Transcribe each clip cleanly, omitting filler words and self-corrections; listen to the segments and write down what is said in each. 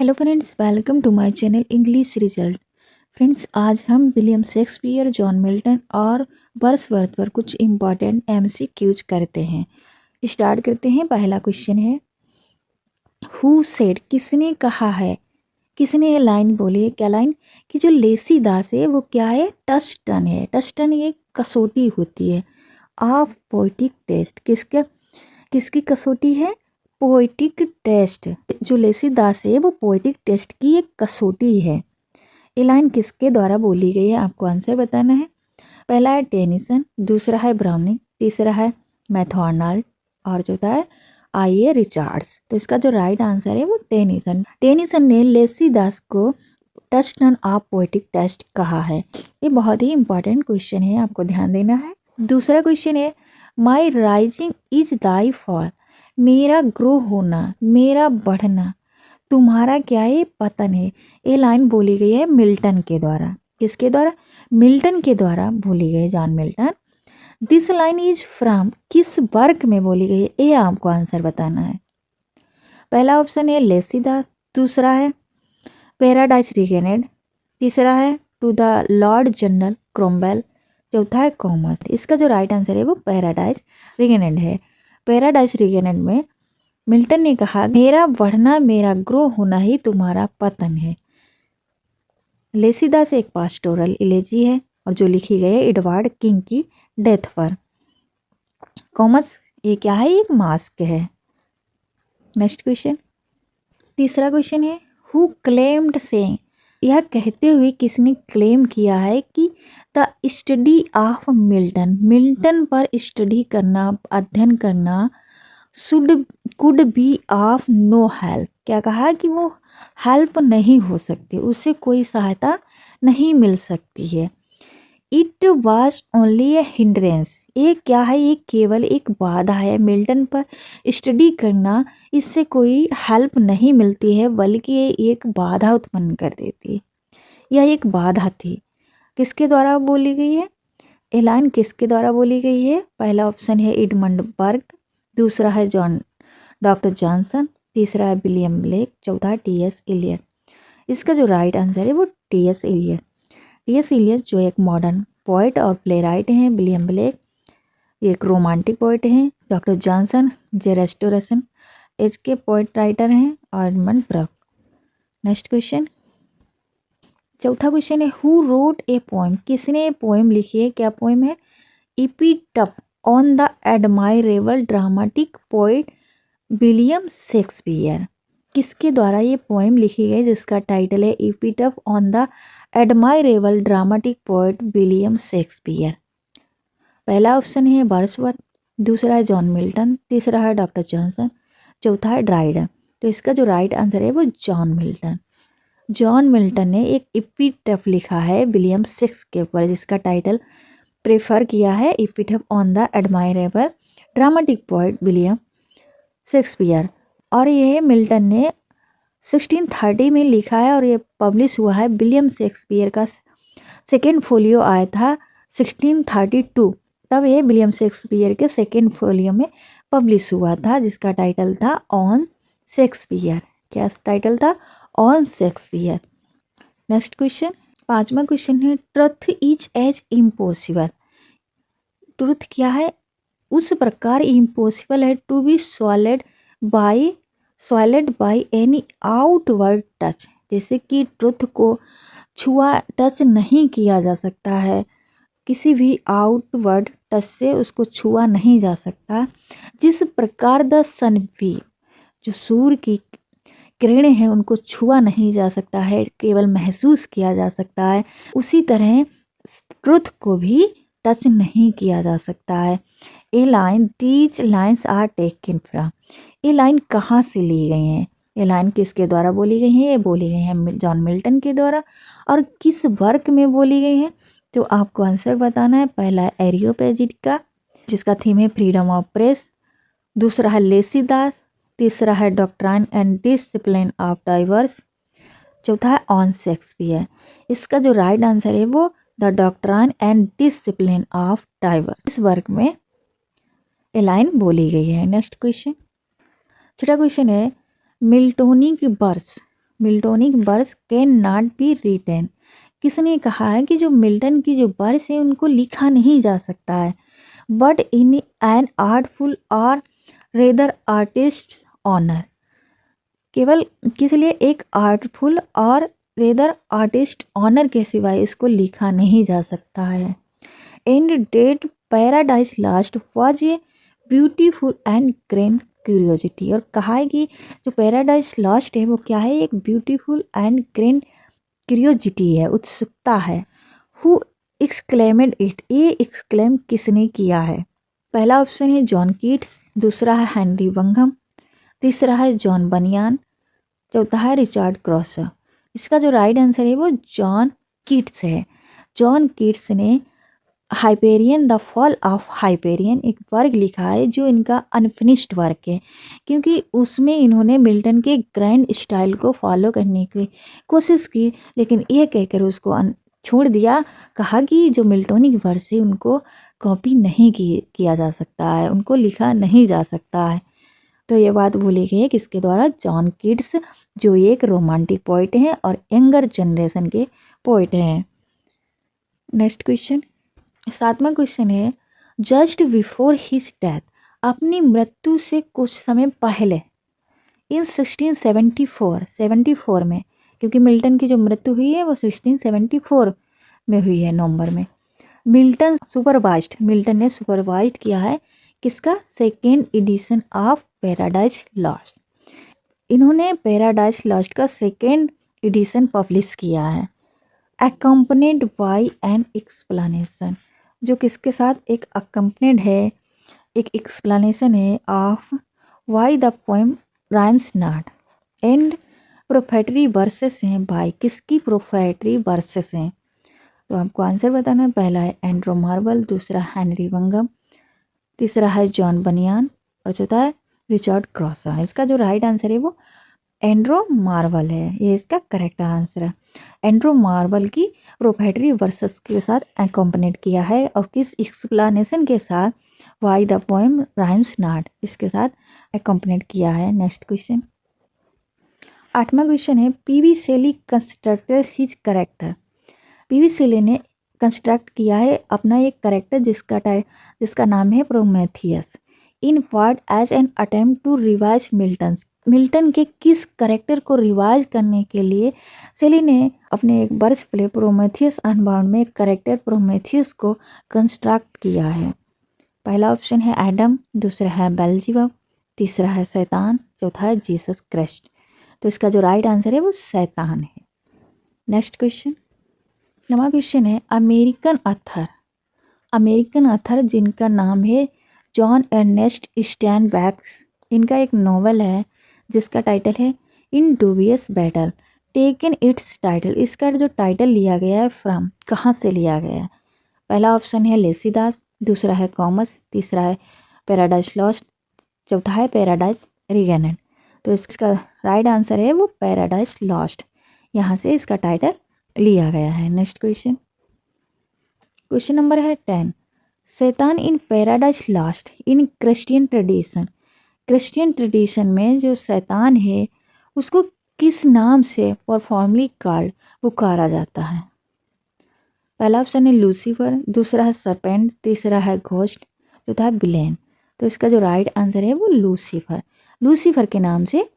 Hello friends, welcome to my channel English result. Friends, आज हम William Shakespeare, John Milton और Wordsworth पर कुछ इम्पॉर्टेंट एमसीक्यूज करते हैं। स्टार्ट करते हैं। पहला क्वेश्चन है, हु सेड, किसने कहा है, किसने ये लाइन बोली है। क्या लाइन? कि जो लेसी दास है वो क्या है? टस्टन है। टस्टन ये कसौटी होती है ऑफ पोएटिक टेस्ट। किसकी कसौटी है? Poetic test. जो लेसी दास है वो पोएटिक टेस्ट की एक कसौटी है। ये लाइन किसके द्वारा बोली गई है? आपको आंसर बताना है। पहला है टेनिसन, दूसरा है ब्राउनिंग, तीसरा है मैथर्नल और चौथा है आई.ए. रिचर्ड्स। तो इसका जो राइट आंसर है वो टेनिसन। टेनिसन ने लेसी दास को टस्टन ऑफ पोएटिक टेस्ट कहा है। ये बहुत ही इंपॉर्टेंट क्वेश्चन है, आपको ध्यान देना है। दूसरा क्वेश्चन है, माई राइजिंग इज दाई फॉल, मेरा ग्रो होना, मेरा बढ़ना, तुम्हारा क्या है? पतन है। ये लाइन बोली गई है मिल्टन के द्वारा। किसके द्वारा? मिल्टन के द्वारा बोली गई, John Milton. This line is from, किस वर्क में बोली गई है? ये आपको आंसर बताना है। पहला ऑप्शन है लेसीदास, दूसरा है पैराडाइज रिगेनेड, तीसरा है to the Lord General Cromwell, चौथा है कॉमर्स। इसका जो राइट आंसर है वो पैराडाइज रिगेनेड है। पैराडाइज रिगेनेड में मिल्टन ने कहा, मेरा बढ़ना, मेरा ग्रो होना ही तुम्हारा पतन है। लेसीदास एक पास्टोरल इलेजी है और जो लिखी गई है एडवर्ड किंग की डेथ पर। कॉमर्स ये क्या है? एक मास्क है। नेक्स्ट क्वेश्चन, तीसरा क्वेश्चन है, हु क्लेम्ड सेइंग, यह कहते हुए किसने क्लेम किया है कि the study of Milton, Milton पर स्टडी करना, अध्ययन करना, could be of no help. क्या कहा? कि वो हेल्प नहीं हो सकती, उससे कोई सहायता नहीं मिल सकती है। It was only A hindrance, ये क्या है? ये केवल एक बाधा है। मिल्टन पर स्टडी करना, इससे कोई हेल्प नहीं मिलती है, बल्कि ये एक बाधा उत्पन्न कर देती है। यह एक बाधा थी। किसके द्वारा बोली गई है? ये लाइन किसके द्वारा बोली गई है? पहला ऑप्शन है एडमंड बर्ग, दूसरा है डॉक्टर जॉनसन, तीसरा है विलियम ब्लेक, चौथा है टी.एस. इलियट। इसका जो राइट आंसर है वो टी.एस. इलियट। टी.एस. इलियट जो एक मॉडर्न पोइट और प्ले राइट हैं। विलियम ब्लेक एक रोमांटिक पोइट हैं। डॉक्टर जॉनसन जे रेस्टोरेशन एज के पोइट राइटर हैं। और एडमंड बर्ग। नेक्स्ट क्वेश्चन, चौथा क्वेश्चन है, हु रोट ए पोएम, किसने पोएम लिखी है? क्या पोएम है? Epitaph on the admirable dramatic poet William Shakespeare. किसके द्वारा ये पोएम लिखी गई जिसका टाइटल है epitaph on the admirable dramatic poet William Shakespeare? पहला ऑप्शन है वर्ड्सवर्थ, दूसरा है जॉन मिल्टन, तीसरा है डॉक्टर जॉनसन, चौथा है ड्राइडन। तो इसका जो राइट आंसर है वो जॉन मिल्टन। जॉन मिल्टन ने एक एपिटफ लिखा है विलियम शेक्सपियर के ऊपर, जिसका टाइटल प्रेफर किया है epitaph on the admirable dramatic poet William Shakespeare. और यह मिल्टन ने 1630 में लिखा है और ये पब्लिश हुआ है। विलियम शेक्सपियर का सेकेंड फोलियो आया था 1632, तब ये विलियम शेक्सपियर के सेकेंड फोलियो में पब्लिश हुआ था, जिसका टाइटल था ऑन शेक्सपियर। क्या टाइटल था? On Shakespeare. नेक्स्ट क्वेश्चन, पांचवा क्वेश्चन है, truth is as impossible. Truth क्या है? उस प्रकार इम्पॉसिबल है to be solid by any outward touch. जैसे कि ट्रुथ को छुआ, टच नहीं किया जा सकता है, किसी भी आउटवर्ड टच से उसको छुआ नहीं जा सकता। जिस प्रकार द सन भी, जो सूर्य की किरणें हैं उनको छुआ नहीं जा सकता है, केवल महसूस किया जा सकता है, उसी तरह ट्रुथ को भी टच नहीं किया जा सकता है। ये line, these lines are taken from, ये लाइन कहाँ से ली गई हैं? ये लाइन किसके द्वारा बोली गई है? ये बोली गई है जॉन मिल्टन के द्वारा। और किस वर्क में बोली गई है? तो आपको आंसर बताना है। पहला है एरियोपेजिट का, जिसका थीम है फ्रीडम ऑफ प्रेस, दूसरा है लेसीदास, तीसरा है doctrine and discipline of diverse, चौथा है ऑन शेक्सपियर। इसका जो राइट आंसर है वो the doctrine and discipline of divorce, इस वर्क में ये लाइन बोली गई है। नेक्स्ट क्वेश्चन, छठा क्वेश्चन है, Miltonic verse Miltonic verse can not be written. किसने कहा है कि जो मिल्टन की जो वर्स है उनको लिखा नहीं जा सकता है, बट इन एन आर्टफुल और रेदर आर्टिस्ट ऑनर। केवल किस लिए? एक आर्टफुल और रेदर आर्टिस्ट ऑनर के सिवाय इसको लिखा नहीं जा सकता है। And that Paradise Lost was a beautiful and grand curiosity. और कहा है कि जो पैराडाइज लॉस्ट है वो क्या है? एक ब्यूटीफुल एंड ग्रैंड क्यूरियोसिटी है, उत्सुकता है। हु एक्सक्लेमेड इट, ये एक्सक्लेम किसने किया है? पहला ऑप्शन है जॉन कीट्स, दूसरा है हेनरी बंगम, तीसरा है जॉन बनियान, चौथा है रिचर्ड क्रॉसर। इसका जो राइट आंसर है वो जॉन कीट्स है। जॉन कीट्स ने Hyperion the fall of Hyperion एक वर्क लिखा है जो इनका अनफिनिश्ड वर्क है, क्योंकि उसमें इन्होंने मिल्टन के ग्रैंड स्टाइल को फॉलो करने की कोशिश की, लेकिन ये कहकर उसको छोड़ दिया। कहा कि जो मिल्टोनिक वर्स है उनको कॉपी नहीं किया जा सकता है, उनको लिखा नहीं जा सकता है। तो ये बात बोली गई है किसके द्वारा? जॉन कीट्स, जो एक रोमांटिक पोइट हैं और यंगर जनरेशन के पोइट हैं। नेक्स्ट क्वेश्चन, 7वां क्वेश्चन है जस्ट बिफोर हिज डेथ, अपनी मृत्यु से कुछ समय पहले, इन 1674 में, क्योंकि मिल्टन की जो मृत्यु हुई है वो 1674 में हुई है, नवंबर में। मिल्टन ने सुपरवाइज्ड किया है किसका? Second edition of paradise lost. इन्होंने पैराडाइज लॉस्ट का सेकेंड एडिशन पब्लिश किया है, accompanied by an explanation, जो किसके साथ? एक accompanied है, एक explanation है of why the poem rhymes not, and prefatory verses हैं by, किसकी प्रोफेटरी वर्सेस हैं? तो आपको आंसर बताना है। पहला है एंड्रो मार्वल, दूसरा हेनरी बंगम, तीसरा है जॉन बनियान और चौथा है रिचर्ड क्रॉसर। इसका जो राइट आंसर है वो एंड्रो मार्वल है, ये इसका करेक्ट आंसर है। एंड्रो मार्वल की प्रोफेटरी वर्सेस के साथ एक्कम्पनीड किया है और किस एक्सप्लेनेशन के साथ? Why the poem rhymes not, इसके साथ एक्कम्पनीड किया है। नेक्स्ट क्वेश्चन, 8वां क्वेश्चन है पीवी शेली कंस्ट्रक्टेड हिज करेक्टर। पीवी शेली ने कंस्ट्रक्ट किया है अपना एक करेक्टर जिसका नाम है Prometheus, in word as an attempt to revise Milton के किस करेक्टर को रिवाइज करने के लिए शेली ने अपने एक वर्ष प्ले प्रोमेथियस अनबाउंड में एक करेक्टर प्रोमेथियस को कंस्ट्रक्ट किया है। पहला ऑप्शन है एडम, दूसरा है बेल्जेबब, तीसरा है शैतान, चौथा है जीसस क्राइस्ट। तो इसका जो राइट आंसर है वो शैतान है। नेक्स्ट क्वेश्चन, 9वां क्वेश्चन है अमेरिकन अथर जिनका नाम है जॉन अर्नेस्ट स्टैनबैक्स, इनका एक नॉवल है जिसका टाइटल है in dubious battle taken its title. इसका जो टाइटल लिया गया है फ्रॉम, कहाँ से लिया गया है? पहला ऑप्शन है लेसीदास, दूसरा है कॉमस, तीसरा है पैराडाइज लॉस्ट, चौथा है पैराडाइज रीगेनेड। तो इसका राइट आंसर है वो पैराडाइज लॉस्ट, यहाँ से इसका टाइटल लिया गया है। नेक्स्ट क्वेश्चन, क्वेश्चन नंबर है 10, शैतान in Paradise Lost in Christian tradition. Christian tradition में जो शैतान है उसको किस नाम से परफॉर्मली कॉल्ड, पुकारा जाता है? पहला ऑप्शन है लूसीफर, दूसरा है सरपेंट, तीसरा है घोस्ट, चौथा है बिलेन। तो इसका जो राइट आंसर है वो लूसीफर, लूसीफर के नाम से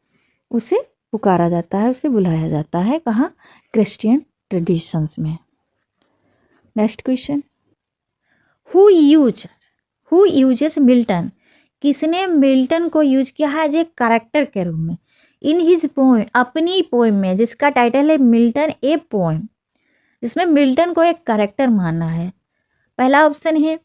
उसे पुकारा जाता है, उसे बुलाया जाता है। कहाँ? क्रिश्चियन ट्रेडिशंस में। Next question, who uses Milton, किसने मिल्टन को यूज किया है एज ए कैरेक्टर के रूप में इन हिज पोएम, अपनी पोएम में, जिसका टाइटल है मिल्टन ए पोएम, जिसमें मिल्टन को एक कैरेक्टर माना है। पहला ऑप्शन है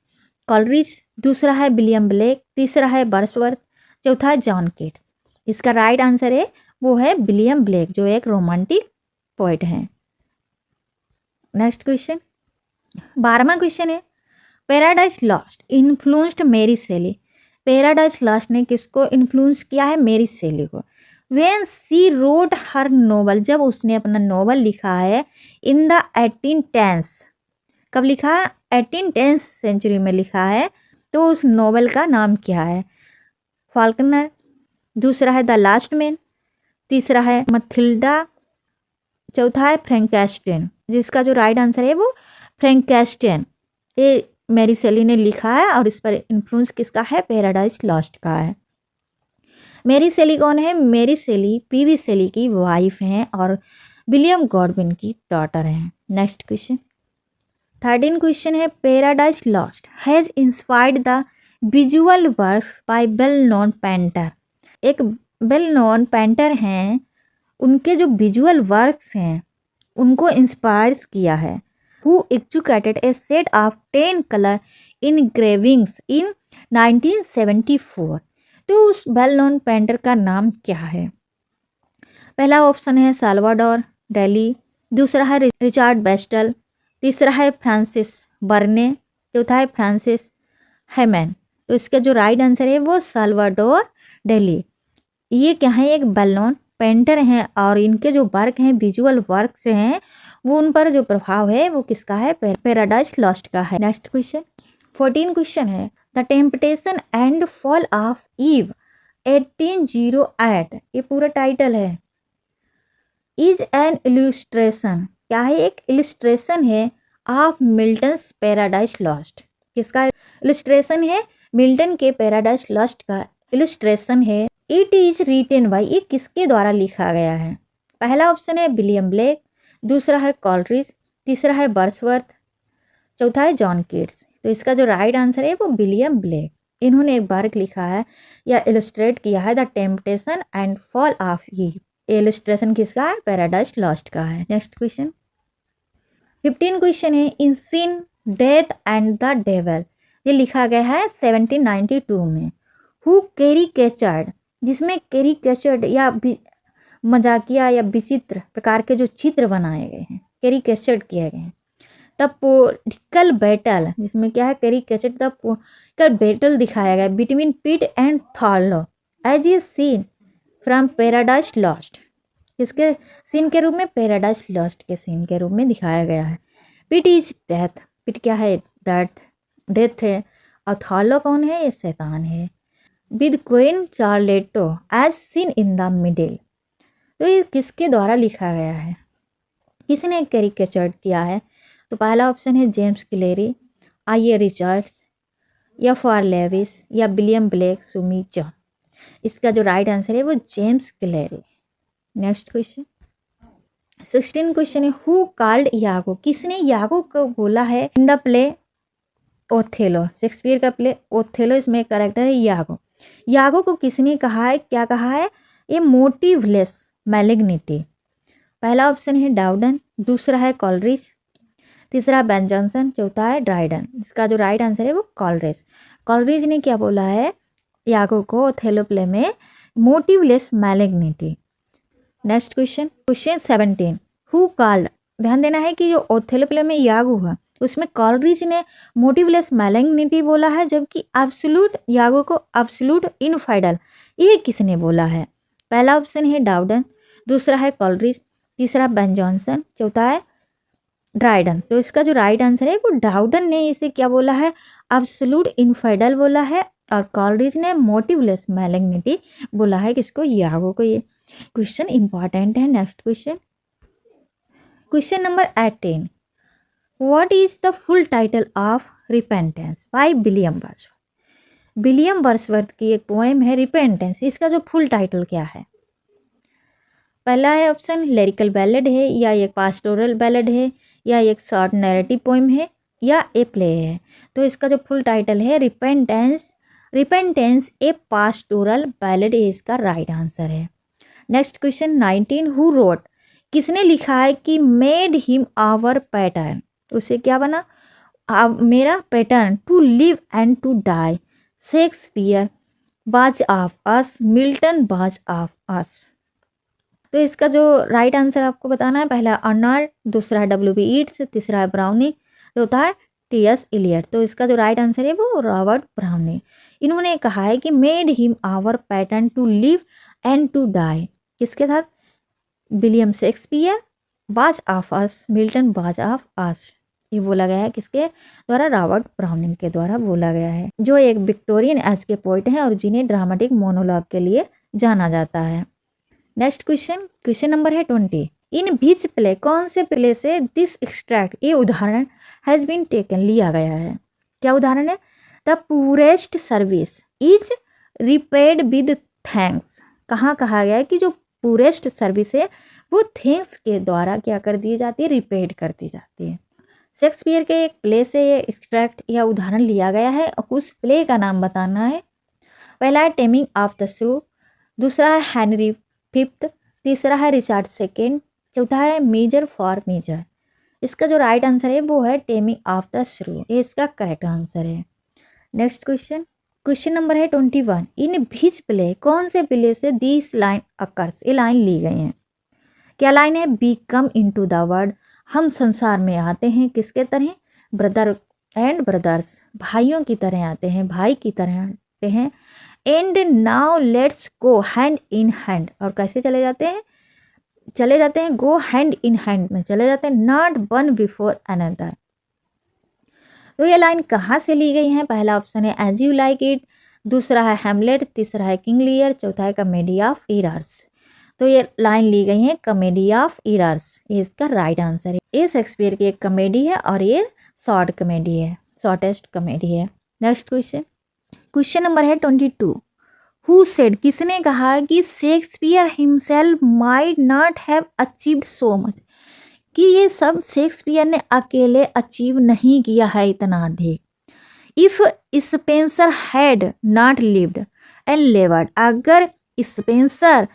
कॉलरिज, दूसरा है विलियम ब्लेक, तीसरा है वर्ड्सवर्थ, चौथा है जॉन कीट्स। इसका राइट आंसर है वो है विलियम ब्लेक, जो एक रोमांटिक पोएट हैं। नेक्स्ट क्वेश्चन, 12वां क्वेश्चन है Paradise Lost influenced Mary Shelley. Paradise Lost ने किसको इन्फ्लुएंस किया है? मैरी शेली को। When she wrote her novel, जब उसने अपना नोवेल लिखा है इन द 1810s, कब लिखा है? 1810 सेंचुरी में लिखा है। तो उस नोवेल का नाम क्या है? फाल्कनर, दूसरा है द लास्ट मैन, तीसरा है मथिल्डा, चौथा है फ्रैंकेस्टाइन, जिसका जो राइट आंसर है वो फ्रैंकेस्टाइन, ये मैरी शेली ने लिखा है और इस पर इन्फ्लुएंस किसका है, पैराडाइज लॉस्ट का है। मैरी शेली कौन है, मैरी शेली पीवी शेली की वाइफ हैं और विलियम गॉडविन की डॉटर हैं। नेक्स्ट क्वेश्चन 13 क्वेश्चन है, Paradise lost has inspired the visual works by well known painter. एक वेल नोन पेंटर हैं, उनके जो विजुअल वर्क्स हैं उनको इंस्पायर किया है। Who executed a set of 10 colour engravings in 1974। तो उस वेल नोन पेंटर का नाम क्या है? पहला ऑप्शन है साल्वाडोर डेली, दूसरा है रिचार्ड बेस्टल, तीसरा है फ्रांसिस बर्ने, चौथा है फ्रांसिस हेमन। तो इसका जो राइट आंसर है वो साल्वाडोर डेली। ये क्या है, एक वेल नोन पेंटर हैं और इनके जो वर्क हैं, विजुअल वर्क से हैं, वो उन पर जो प्रभाव है वो किसका है, पैराडाइज लॉस्ट का है। नेक्स्ट क्वेश्चन 14 क्वेश्चन है, the temptation and fall of Eve 1808, ये पूरा टाइटल है। इज एन इल्यूस्ट्रेशन, क्या है, एक इल्यूस्ट्रेशन है ऑफ मिल्टन्स पैराडाइज लॉस्ट। किसका इल्यूस्ट्रेशन है, मिल्टन के पैराडाइज लॉस्ट का इल्यूस्ट्रेशन है। इट इज रिटेन बाय, ये किसके द्वारा लिखा गया है? पहला ऑप्शन है विलियम ब्लेक, दूसरा है कॉलरिज, तीसरा है वर्ड्सवर्थ, चौथा है जॉन कीट्स। तो इसका जो राइट आंसर है वो विलियम ब्लेक, इन्होंने एक वर्क लिखा है या इलस्ट्रेट किया है, the temptation and fall of Eve. Illustration किसका है, पैराडाइज लॉस्ट का है। नेक्स्ट क्वेश्चन 15 क्वेश्चन है, इन सिन डेथ एंड द डेविल, ये लिखा गया है 1792 में। हु कैरिकेचर्ड, जिसमें कैरिकेचर्ड या मजाकिया या विचित्र प्रकार के जो चित्र बनाए गए हैं, कैरिकेचर्ड किए गए हैं। द पोलिटिकल बैटल, जिसमें क्या है, कैरिकेचर्ड द पोलिटिकल बैटल दिखाया गया between Pitt and Thurlow as a scene from Paradise Lost. किसके सीन के रूप में, पैराडाइज लॉस्ट के सीन के रूप में दिखाया गया है। पिट इज डेथ, पिट क्या है, डेथ है, और थॉलो कौन है, ये शैतान है। With Queen Charlotte as seen in the middle, तो ये किसके द्वारा लिखा गया है, किसने कैरिकेचर्ड किया है? तो पहला ऑप्शन है जेम्स क्लेरी, आई ए रिचर्ड्स, या फॉर लेविस, या विलियम ब्लेक सुमीचा। इसका जो राइट आंसर है वो जेम्स क्लेरी। नेक्स्ट क्वेश्चन 16 क्वेश्चन है, हु कॉल्ड यागो, किसने यागो को बोला है in the play Othello, Shakespeare का प्ले ओथेलो, इसमें कैरेक्टर है यागो। यागो को किसने कहा है, क्या कहा है, ए मोटिवलेस मैलिग्निटी। पहला ऑप्शन है डाउडन, दूसरा है कॉलरिज, तीसरा बेन जॉनसन, चौथा है ड्राइडन। इसका जो राइट आंसर है वो कॉलरिज। कॉलरिज ने क्या बोला है यागो को ओथेलो प्ले में, मोटिवलेस मैलिग्निटी। नेक्स्ट क्वेश्चन 17, हु कॉल्ड, ध्यान देना है कि जो ओथेलो प्ले में यागो हुआ उसमें कॉलरिज ने मोटिवलेस मैलिग्निटी बोला है, जबकि एब्सोल्यूट यागो को एब्सोल्यूट इनफाइडल, ये किसने बोला है? पहला ऑप्शन है डाउडन, दूसरा है कॉलरिज, तीसरा बेन जॉनसन, चौथा है ड्राइडन। तो इसका जो राइट आंसर है वो डाउडन ने इसे क्या बोला है, एब्सोल्यूट इनफाइडल बोला है, और कॉलरिज ने मोटिवलेस मैलिग्निटी बोला है, किसको, यागो को। ये क्वेश्चन इंपॉर्टेंट है। Next question number 18, what is the full title of repentance by William Wordsworth. William Wordsworth की एक पोएम है रिपेंटेंस, इसका जो फुल टाइटल क्या है? पहला है ऑप्शन लिरिकल बैलेड है, या एक पास्टोरल बैलेड है, या एक शॉर्ट नैरेटिव पोएम है, या ए प्ले है। तो इसका जो फुल टाइटल है रिपेंटेंस, रिपेंटेंस ए पास्टोरल बैलेड, इसका राइट आंसर है। नेक्स्ट क्वेश्चन 19, हु रोट, किसने लिखा है कि मेड हिम आवर पैटर्न, उसे क्या बना, मेरा pattern, to live and to die, Shakespeare was of us, Milton was of us. तो इसका जो राइट आंसर आपको बताना है, पहला अर्नल्ड, दूसरा है W.B. ईट्स, तीसरा है ब्राउनी, चौथा है T.S. इलियट। तो इसका जो राइट आंसर है वो रॉबर्ट ब्राउनी। इन्होंने कहा है कि made him our pattern to live and to die, किसके साथ, William Shakespeare, was of us, Milton was of us. ये बोला गया है किसके द्वारा, रॉबर्ट ब्राउनिंग के द्वारा बोला गया है, जो एक विक्टोरियन एज के पोइट हैं और जिन्हें ड्रामेटिक मोनोलॉग के लिए जाना जाता है। नेक्स्ट क्वेश्चन नंबर है 20, इन विच प्ले, कौन से प्ले से दिस एक्सट्रैक्ट, ये उदाहरण हैज़ बीन टेकन, लिया गया है। क्या उदाहरण है? The purest service is repaid with thanks. कहाँ कहा गया है कि जो पूरेस्ट सर्विस है वो थैंक्स के द्वारा क्या कर दी जाती है? रिपेड कर दी जाती है। शेक्सपियर के एक प्ले से ये एक्सट्रैक्ट या उदाहरण लिया गया है और उस प्ले का नाम बताना है। पहला है टेमिंग ऑफ द श्रू, दूसरा है हेनरी फिफ्थ, तीसरा है रिचर्ड सेकेंड, चौथा है मेजर फॉर मेजर। इसका जो राइट आंसर है वो है टेमिंग ऑफ द श्रू, ये इसका करेक्ट आंसर है। नेक्स्ट क्वेश्चन, क्वेश्चन नंबर है 21। इन विच प्ले, कौन से प्ले से दिस लाइन अकर्स, ये लाइन ली गई है। क्या लाइन है? Be come into the world, हम संसार में आते हैं किसके तरह? ब्रदर एंड ब्रदर्स, भाइयों की तरह आते हैं, भाई की तरह आते हैं। And now let's go hand in hand, और कैसे चले जाते हैं? चले जाते हैं गो हैंड इन हैंड में चले जाते हैं, नॉट वन बिफोर अनदर। तो ये लाइन कहाँ से ली गई है? पहला ऑप्शन है एज यू लाइक इट, दूसरा है हैमलेट, तीसरा है किंग लियर, चौथा है कॉमेडी ऑफ एरर्स। तो ये लाइन ली गई है कॉमेडी ऑफ एरर्स, ये इसका राइट आंसर है। ये शेक्सपियर की एक कॉमेडी है और ये शॉर्ट कॉमेडी है, शॉर्टेस्ट कॉमेडी है। नेक्स्ट क्वेश्चन, क्वेश्चन नंबर है 22। हु सेड, किसने कहा कि Shakespeare himself might not have achieved so much, कि ये सब शेक्सपियर ने अकेले अचीव नहीं किया है इतना अधिक। If Spencer had not lived and levered, अगर स्पेंसर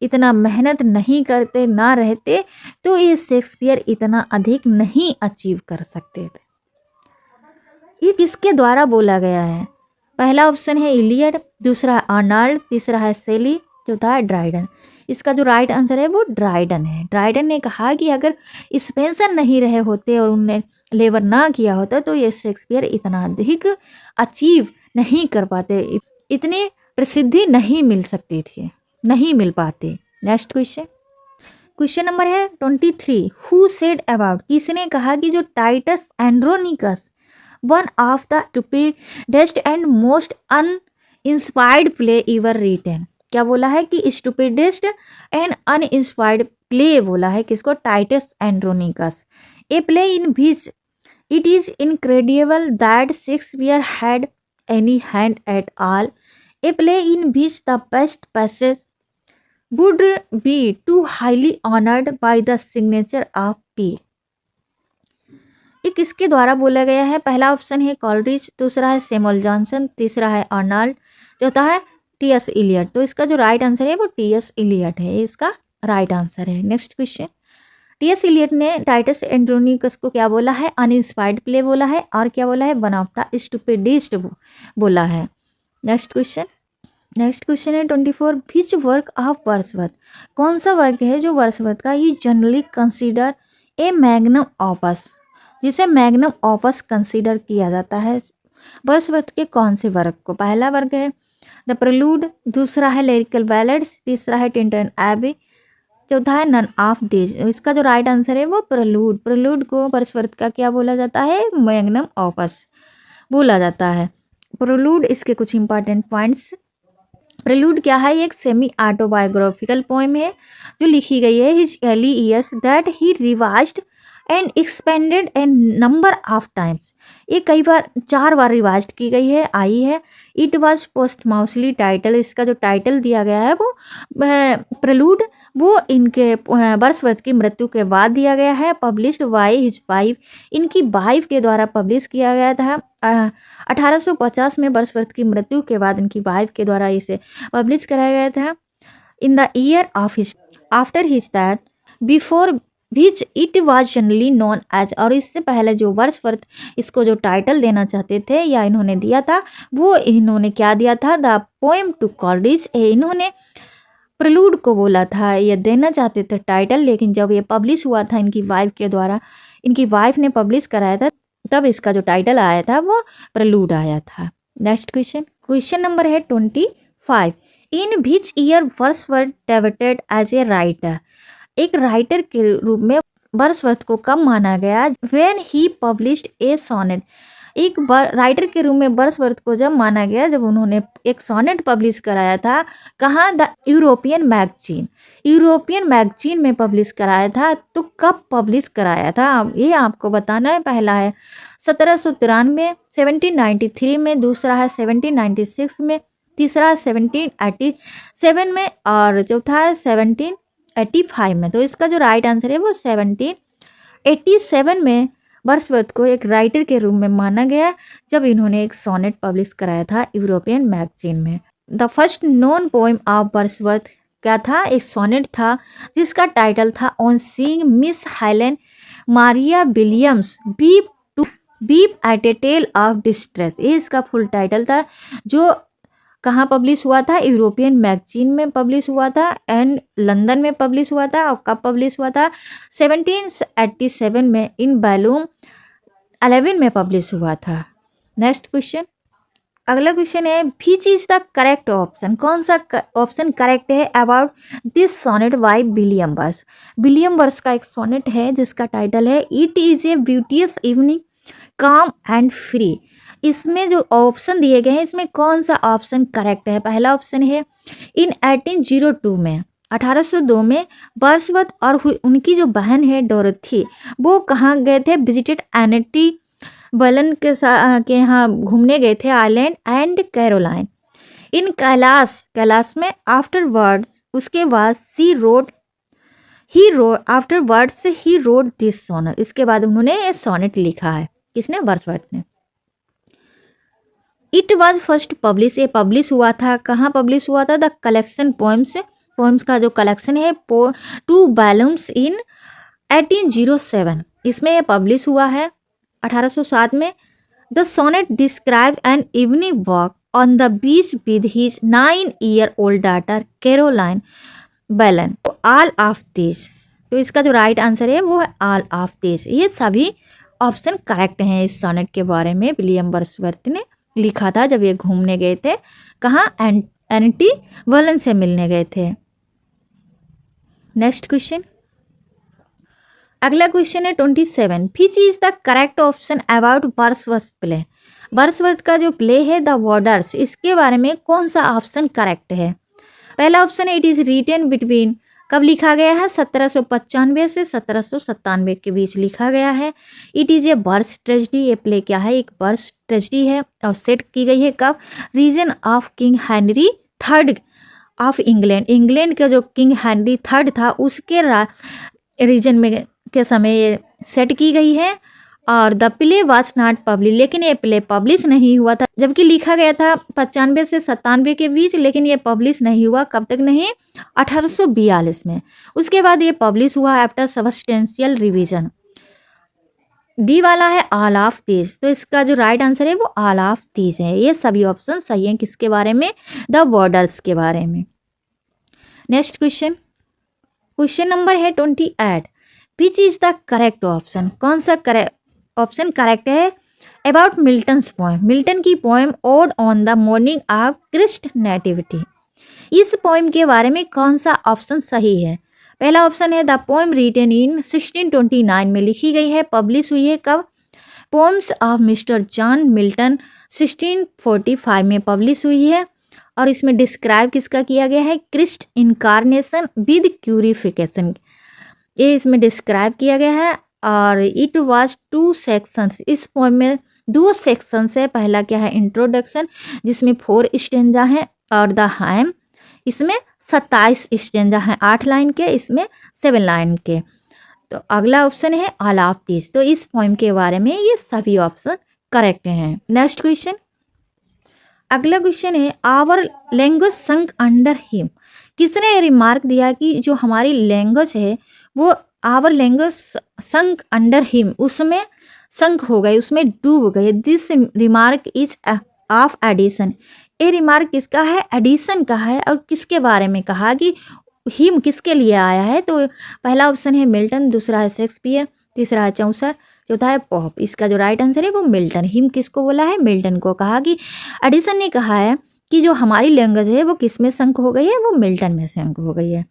इतना मेहनत नहीं करते ना रहते तो ये शेक्सपियर इतना अधिक नहीं अचीव कर सकते थे। ये किसके द्वारा बोला गया है? पहला ऑप्शन है इलियड, दूसरा है आर्नल्ड, तीसरा है सेली, चौथा है ड्राइडन। इसका जो राइट आंसर है वो ड्राइडन है। ड्राइडन ने कहा कि अगर स्पेंसर नहीं रहे होते और उनने लेबर ना किया होता तो ये शेक्सपियर इतना अधिक अचीव नहीं कर पाते, इतनी प्रसिद्धि नहीं मिल सकती थी, नहीं मिल पाते। नेक्स्ट क्वेश्चन, क्वेश्चन नंबर है 23। हु सेड अबाउट, किसने कहा कि जो Titus Andronicus one of the stupidest and most uninspired play ever written, क्या बोला है कि स्टूपिडेस्ट एंड अनइंस्पायर्ड प्ले बोला है किसको? Titus Andronicus. A play in which it is incredible that Shakespeare had any hand at all, a play in which the best passage would be too highly honored by the signature of P। ये किसके द्वारा बोला गया है? पहला option है Coleridge, दूसरा है सैमुअल जॉनसन, तीसरा है आर्नल्ड, चौथा है टी.एस. इलियट। तो इसका जो राइट आंसर है वो टी.एस. इलियट है, इसका राइट आंसर है। Next question, T.S.. इलियट ने टाइटस एंड्रोनिकस को क्या बोला है? अनइंस्पायर्ड प्ले बोला है, और क्या बोला है? वन ऑफ द स्टूपिडेस्ट बोला है। नेक्स्ट क्वेश्चन, नेक्स्ट क्वेश्चन है 24। विच वर्क ऑफ वर्ड्सवर्थ, कौन सा वर्क है जो वर्ड्सवर्थ का ही generally consider a magnum opus, जिसे मैग्नम ऑपस कंसीडर किया जाता है? वर्ड्सवर्थ के कौन से वर्क को? पहला वर्क है द प्रेलूड, दूसरा है लिरिकल बैलेड्स, तीसरा है टिंटन एबी, चौथा है नन ऑफ दिस। इसका जो राइट आंसर है वो प्रेलूड, प्रेलूड को वर्ड्सवर्थ का क्या बोला जाता है? मैग्नम ऑपस बोला जाता है। प्रेलूड, इसके कुछ इंपॉर्टेंट पॉइंट्स। प्रेलूड क्या है? एक सेमी ऑटोबायोग्राफिकल पोएम है जो लिखी गई है his early years that he revised and expanded A number of times. ये कई बार 4 बार रिवाइज्ड की गई है, आई है। इट वाज पोस्टमाउसली टाइटल, इसका जो टाइटल दिया गया है वो प्रेलूड, वो इनके वर्ड्सवर्थ की मृत्यु के बाद दिया गया है। पब्लिश्ड बाय हिज वाइफ, इनकी वाइफ के द्वारा पब्लिश किया गया था। 1850 में वर्ड्सवर्थ की मृत्यु के बाद इनकी वाइफ के द्वारा इसे पब्लिश कराया गया था। In the year of his after his that before which it was generally known as, और इससे पहले जो वर्ड्सवर्थ इसको जो टाइटल देना चाहते थे या इन्होंने दिया था वो इन्होंने क्या दिया था? The poem to Coleridge. इन्होंने प्रेलूड को बोला था, ये देना चाहते थे टाइटल, लेकिन जब ये पब्लिश हुआ था इनकी वाइफ के द्वारा, इनकी वाइफ ने पब्लिश कराया था, तब इसका जो टाइटल आया था वो प्रेलूड आया था। नेक्स्ट क्वेश्चन, क्वेश्चन नंबर है 25। In which year Wordsworth debuted as a writer, एक राइटर के रूप में वर्ड्सवर्थ को कब माना गया? When he published a sonnet, एक राइटर के रूप में वर्ड्सवर्थ को जब माना गया, जब उन्होंने एक सोनेट पब्लिश कराया था, कहाँ? द यूरोपियन मैगजीन में पब्लिश कराया था। तो कब पब्लिश कराया था ये आपको बताना है। पहला है 1793, 1793 में, दूसरा है 1796 में, तीसरा 1787 में और चौथा है 1785 में। तो इसका जो राइट आंसर है वो 1787 में वर्ड्सवर्थ को एक राइटर के रूप में माना गया, जब इन्होंने एक सोनेट पब्लिश कराया था यूरोपियन मैगजीन में। The first known poem of Wordsworth क्या था? एक सोनेट था जिसका टाइटल था on seeing Miss Helen Maria Williams weep at a tale of distress. ये इसका फुल टाइटल था, जो कहाँ पब्लिश हुआ था? यूरोपियन मैगजीन में पब्लिश हुआ था एंड लंदन में पब्लिश हुआ था। और कब पब्लिश हुआ था? 1787 में इन वॉल्यूम 11 में पब्लिश हुआ था। नेक्स्ट क्वेश्चन, अगला क्वेश्चन है which is the correct option? कौन सा ऑप्शन करेक्ट है about this sonnet by William वर्स? विलियम वर्स का एक सोनेट है जिसका टाइटल है it is a beauteous evening calm and free. इसमें जो ऑप्शन दिए गए हैं, इसमें कौन सा ऑप्शन करेक्ट है? पहला ऑप्शन है इन 1802 में, 1802 में वर्ड्सवर्थ और उनकी जो बहन है डोरथी, वो कहाँ गए थे? विजिटेड एनेटी बलन के यहाँ घूमने गए थे, आइलैंड एंड कैरोलाइन इन कैलाश में। आफ्टरवर्ड उसके बाद ही रोड दिस सोनेट। इसके बाद उन्होंने ये सोनेट लिखा है। किसने? वर्ड्सवर्थ ने। इट वॉज फर्स्ट पब्लिश, ये पब्लिश हुआ था, कहाँ पब्लिश हुआ था? द कलेक्शन पोएम्स का जो कलेक्शन है 2 वॉल्यूम्स इन 1807, इसमें ये पब्लिश हुआ है 1807 में। The sonnet describe an evening walk on the beach with his 9-year-old daughter Caroline Vallon. All of this, तो इसका जो राइट आंसर है वो है ऑल ऑफ दिस। ये सभी ऑप्शन करेक्ट हैं इस सोनेट के बारे में। विलियम वर्ड्सवर्थ ने लिखा था जब ये घूमने गए थे, कहाँ? एनेटी बलन से मिलने गए थे। नेक्स्ट क्वेश्चन, अगला क्वेश्चन है 27 विच is the correct option about Wordsworth play? Wordsworth का जो प्ले है द वॉर्डर्स, इसके बारे में कौन सा ऑप्शन करेक्ट है? पहला ऑप्शन है इट इज रिटन बिटवीन, कब लिखा गया है? 1795 से 1797 के बीच लिखा गया है। It is a verse tragedy, ये प्ले क्या है? एक वर्स ट्रेजिडी है और सेट की गई है कब? Reign of King Henry third of England का जो किंग हेनरी थर्ड था उसके रीजन में के समय ये सेट की गई है। और the play was not publish, लेकिन ये प्ले पब्लिश नहीं हुआ था, जबकि लिखा गया था 95 से 97 के बीच, लेकिन ये पब्लिश नहीं हुआ। कब तक नहीं? 1842 में। उसके बाद ये पब्लिश हुआ आफ्टर सबस्टेंशियल रिवीजन। डी वाला है ऑल ऑफ दीज, तो इसका जो राइट आंसर है वो ऑल ऑफ दीज है। ये सभी ऑप्शन सही हैं। किसके बारे में? द वॉर्डर्स के बारे में। नेक्स्ट क्वेश्चन, क्वेश्चन नंबर है 28 which is the correct option? कौन सा ऑप्शन करेक्ट है अबाउट मिल्टन्स पोएम? मिल्टन की poem ode on the morning of Christ nativity, इस पोएम के बारे में कौन सा ऑप्शन सही है? पहला ऑप्शन है द पोएम रिटन इन 1629 में लिखी गई है, पब्लिश हुई है कब? Poems of mister John Milton 1645 में पब्लिश हुई है। और इसमें डिस्क्राइब किसका किया गया है? क्रिस्ट इनकारनेशन विद क्यूरिफिकेशन, ये इसमें डिस्क्राइब किया गया है। और इट वाज 2 सेक्शंस, इस पोएम में 2 सेक्शंस है। पहला क्या है? इंट्रोडक्शन, जिसमें 4 स्टेंजा हैं, और द हाइम, इसमें 27 स्टेंजा हैं, 8 लाइन के, इसमें 7 लाइन के। तो अगला ऑप्शन है ऑल ऑफ दिस, तो इस पोएम के बारे में ये सभी ऑप्शन करेक्ट हैं। नेक्स्ट क्वेश्चन, अगला क्वेश्चन है our language sunk under him. किसने रिमार्क दिया कि जो हमारी लैंग्वेज है वो our language sunk under him, उसमें संक हो गई, उसमें डूब गई। This remark is of Addison, ये रिमार्क किसका है? एडिशन का है। और किसके बारे में कहा कि हिम किसके लिए आया है? तो पहला ऑप्शन है मिल्टन, दूसरा है शेक्सपियर, तीसरा है चौसर, चौथा है पोप। इसका जो राइट आंसर है वो मिल्टन। हिम किसको बोला है? मिल्टन को कहा कि एडिशन ने कहा है कि जो हमारी लैंग्वेज है वो किस में संक हो गई है? वो मिल्टन में संक हो गई है।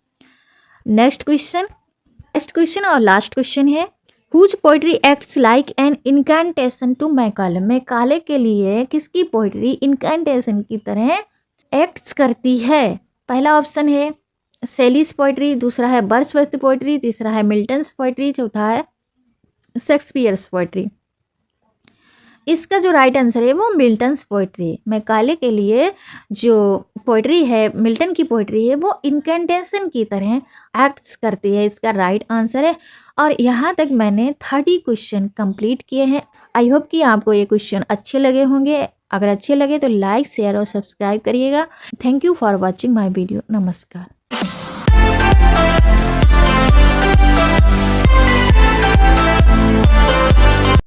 नेक्स्ट क्वेश्चन और लास्ट क्वेश्चन है whose poetry acts like an incantation to Macaulay, Macaulay के लिए किसकी पोइट्री इनकैंटेशन की तरह एक्ट्स करती है? पहला ऑप्शन है सेलीस पोइट्री, दूसरा है बर्ड्सवर्थ पोइट्री, तीसरा है मिल्टन्स पोइट्री, चौथा है शेक्सपियर्स पोइट्री। इसका जो राइट आंसर है वो मिल्टन्स पोइट्री है। मैकाले के लिए जो पोइट्री है, मिल्टन की पोइट्री है, वो इनकैंटेशन की तरह एक्ट्स करती है, इसका राइट आंसर है। और यहाँ तक मैंने 30 क्वेश्चन कंप्लीट किए हैं। आई होप कि आपको ये क्वेश्चन अच्छे लगे होंगे। अगर अच्छे लगे तो लाइक, शेयर और सब्सक्राइब करिएगा। Thank you for watching my video. नमस्कार।